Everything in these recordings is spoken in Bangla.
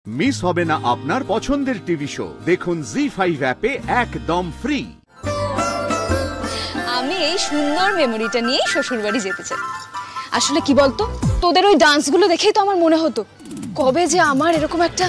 মিস হবে না আপনার পছন্দের টিভি শো, দেখুন জি5 অ্যাপে একদম ফ্রি। আমি এই সুন্দর মেমোরিটা নিয়ে শ্বশুর বাড়ি যেতে চাই। আসলে কি বলতো, তোদের ওই ডান্সগুলো দেখেই তো আমার মনে হতো কবে যে আমার এরকম একটা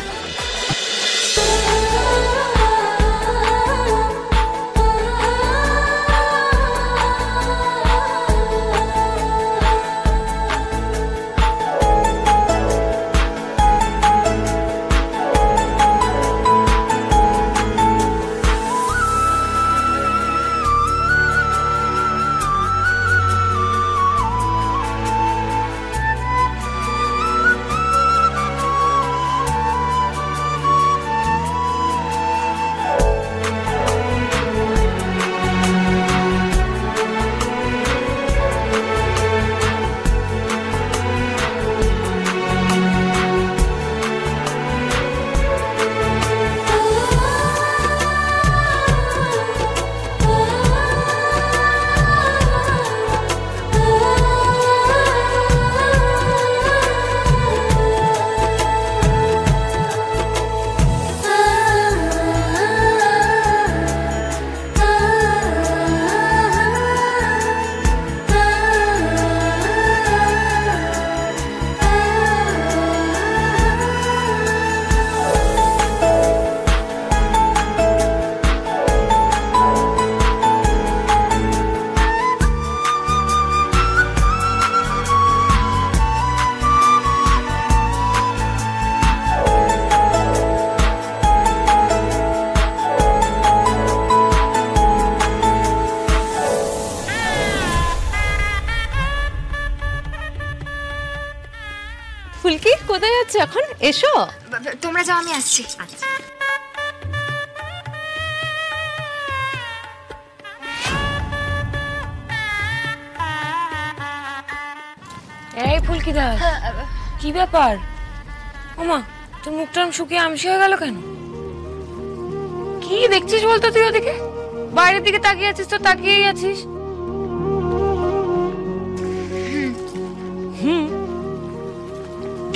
ফুলকি কোথায় যাচ্ছে এখন? এসো। তোমরা যাও, আমি আসছি। এই ফুলকি দা, কি ব্যাপার? ওমা, তোর মুখটা শুকিয়ে আমসি হয়ে গেল কেন? কি দেখছিস বলতো তুই ওদিকে? বাইরের দিকে তাকিয়ে আছিস তো তাকিয়েই আছিস।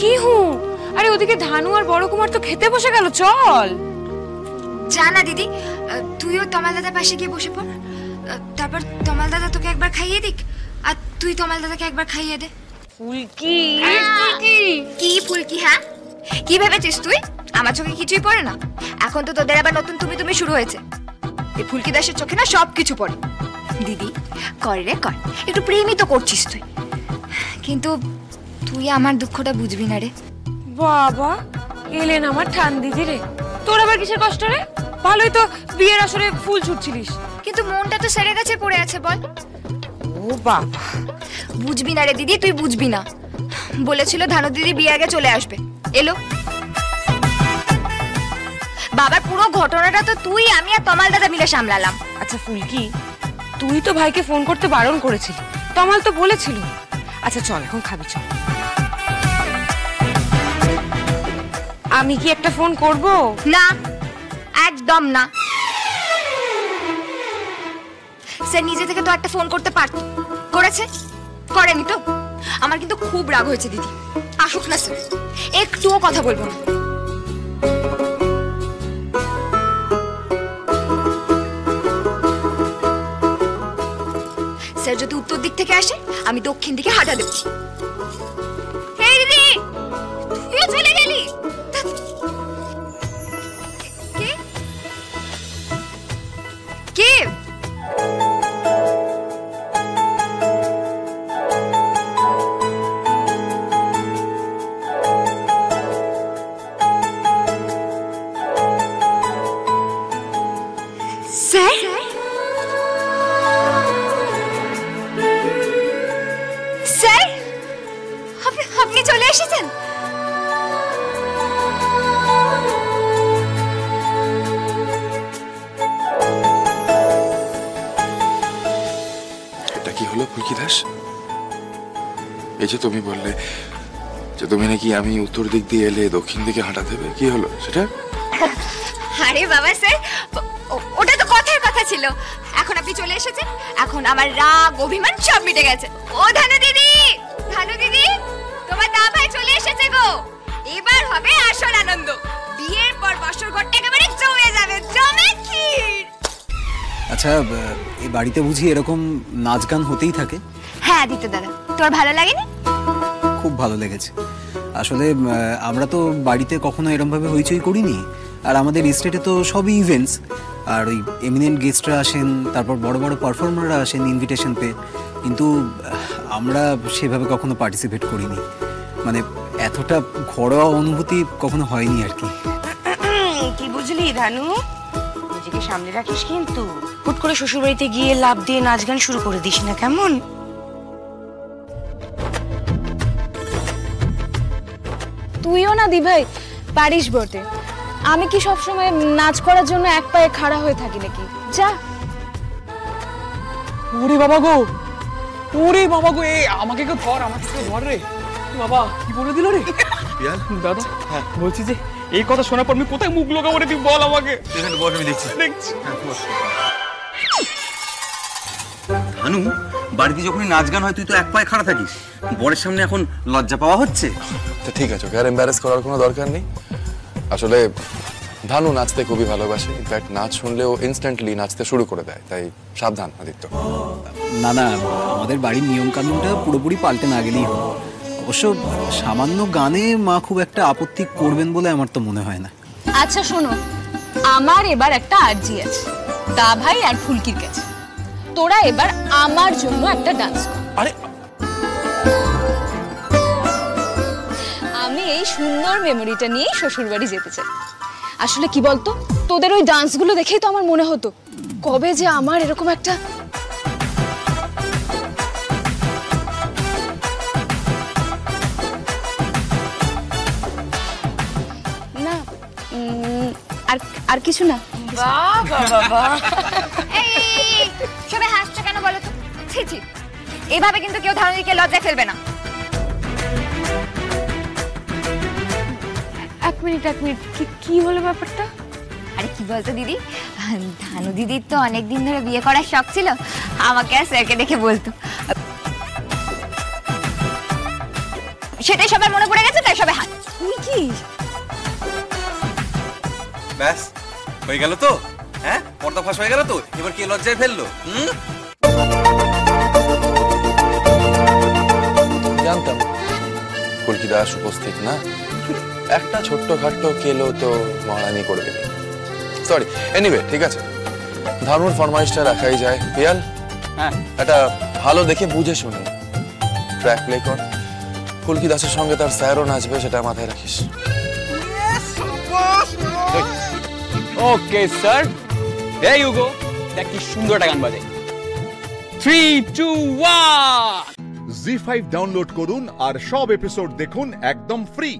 কি হুঁ? আরে ওদিকে ধানু আর বড় কুমার তো খেতে বসে গেল, চল। জানা দিদি, তুইও তমাল দাদার পাশে গিয়ে বসে পড়। তারপর তমাল দাদা তোকে একবার খাইয়ে দিক, আর তুই তমাল দাদাকে একবার খাইয়ে দে। ফুলকি কি ফুলকি? হ্যাঁ, কি ভেবেছিস তুই? আমার চোখে কিছুই পড়ে না। এখন তো তোদের আবার নতুন তুমি তুমি শুরু হয়েছে। এই ফুলকি দাসের চোখে না সব কিছু পড়ে। দিদি কর রে কর, একটু প্রেমই তো করছিস তুই, কিন্তু তুই আমার দুঃখটা বুঝবি না রে। বাবা এলেন আমার ঠান দিদি রে, তোর আবার কিসের কষ্ট রে? ভালোই তো বিয়ের আসরে ফুল ছুটছিলিস, কিন্তু মনটা তো সেরে গেছে, পড়ে আছে বল। ও বাবা, বুঝবি না রে দিদি, তুই বুঝবি না। বলেছিল ধানু দিদি বিয়ে আগে চলে আসবে, এলো। বাবার পুরো ঘটনাটা তো তুই, আমি আর তমাল দাদা মিলে সামলালাম। আচ্ছা ফুলকি, তুই তো ভাইকে ফোন করতে বারণ করেছিলি, তমাল তো বলেছিল। আচ্ছা চল এখন খাবি, চল। আমি কি একটা ফোন করব? না, একদম না। স্যার নিজে থেকে তো একটা ফোন করতে পারত, করেছে? করেনি তো। আমার কিন্তু খুব রাগ হয়েছে দিদি। আসুক না স্যার, একটুও কথা বলবো না। স্যার যদি উত্তর দিক থেকে আসে, আমি দক্ষিণ দিকে হাঁটা দেব। এই দিদি, তুইও চলে গেলি? কে কে? স্যার, স্যার আপনি চলে এসেছেন? এটা কি হলো ফুলকি দাস? এই যে তুমি বললে যে তুমি নাকি আমি উত্তর দিক দিয়ে এলে দক্ষিণ দিকে হাঁটা দেবে, কি হলো সেটা? আরে বাবা স্যার, ওটা তো কথার কথা ছিল। এখন আপনি চলে এসেছেন, এখন আমার রাগ অভিমান সব মিটে গেছে। ও ধানু দিদি, ধানু দিদি, তোমার দা ভাই চলে এসেছে গো। এবার হবে আসল আনন্দ। বিয়ের পর বাসর ঘরটা একেবারে জমে যাবে, জমে ক্ষীর। আচ্ছা, এই বাড়িতে বুঝি এরকম নাচ গান হতেই থাকে? হ্যাঁ আদিত্য দাদা, তোর ভালো লাগেনি? খুব ভালো লেগেছে। আসলে আমরা তো বাড়িতে কখনো এরমভাবে হইচই করিনি, আর আমাদের স্টেটে তো সবই ইভেন্টস, আর ওই এমিনেন্ট গেস্টরা আসেন, তারপর বড় বড় পারফর্মাররা আসেন ইনভিটেশন পেয়ে, কিন্তু আমরা সেভাবে কখনো পার্টিসিপেট করিনি। মানে এতটা ঘরোয়া অনুভূতি কখনো হয়নি আর কি। কি বুঝলি ধানু, নিজেকে সামনে রাখিস কিন্তু। হুট করে শ্বশুরবাড়িতে গিয়ে লাভ দিয়ে নাচ গান শুরু করে দিস না, কেমন? তুইও না দি ভাই পারিস বটে, আমি কি সবসময় নাচ করার জন্য এক পায়ে খাড়া হয়ে থাকি নাকি? যা। ওরে বাবা গো, ওরে বাবা গো, এ আমাকে কেউ ধর, আমাকে কেউ ধর রে বাবা। কি বলে দিল রে দাদা? বলছি যে এই কথা শোনার পর আমি কোথায় মুখ লোকাবো রে, তুই বল আমাকে। আমি দেখছি। ধানু, বাড়িতে যখনই নাচ গান হয় তুই তো এক পায়ে খাড়া থাকিস, বরের সামনে এখন লজ্জা পাওয়া হচ্ছে। তো ঠিক আছে, ওকে আর এম্বারেস করার কোনো দরকার নেই। আসলে ধানু নাচতে খুবই ভালোবাসে, ইনফ্যাক্ট নাচ শুনলেও ইনস্ট্যান্টলি নাচতে শুরু করে দেয়, তাই সাবধান আদিত্য। না না, আমাদের বাড়ির নিয়ম কানুনটা পুরোপুরি পাল্টে না গেলেই হলো। অবশ্য সামান্য গানে মা খুব একটা আপত্তি করবেন বলে আমার তো মনে হয় না। আচ্ছা শোনো, আমার এবার একটা আর্জি আছে দা ভাই আর ফুলকির কাছে। তোরা এবার আমার জন্য একটা ডান্স কর। আরে আমি এই সুন্দর মেমোরিটা নিয়েই শ্বশুর বাড়ি যেতে চাই। আসলে কি বলতো, তোদের ওই ডান্সগুলো দেখেই তো আমার মনে হতো কবে যে আমার এরকম একটা না আর কিছু না। এই সবাই হাসছো কেন বলো তো? ছি ছি, এভাবে কিন্তু কেউ ধানুদিকে লজ্জায় ফেলবে না। এক মিনিট কি হলো ব্যাপারটা? আরে কি বলতো দিদি, ধানু দিদির তো অনেকদিন ধরে বিয়ে করার শখ ছিল, আমাকে আর স্যারকে দেখে বলতো, সেটাই সবার মনে পড়ে গেছে, তাই সবাই হাত। কি ব্যাস হয়ে গেল তো? হ্যাঁ, পর্দা ফাঁস হয়ে গেল তো? এবার কে লজ্জায় ফেললো? জানতাম ফুলকি দাস উপস্থিত না, একটা ছোট্ট খাট্ট কেলো তো মহারানি করে দিল। সরি, এনিওয়ে ঠিক আছে, ধানুর ফরমাইশটা রাখাই যায়। পিয়াল, হ্যাঁ, একটা ভালো দেখে বুঝে শুনে ট্র্যাক প্লে কর। ফুলকি দাসের সঙ্গে তার স্যারও নাচবে, সেটা মাথায় রাখিস। Okay sir, there you go. দেখ কি সুন্দর একটা গান বাজে। 3, 2, 1। জি5 ডাউনলোড করুন আর সব এপিসোড দেখুন একদম ফ্রি।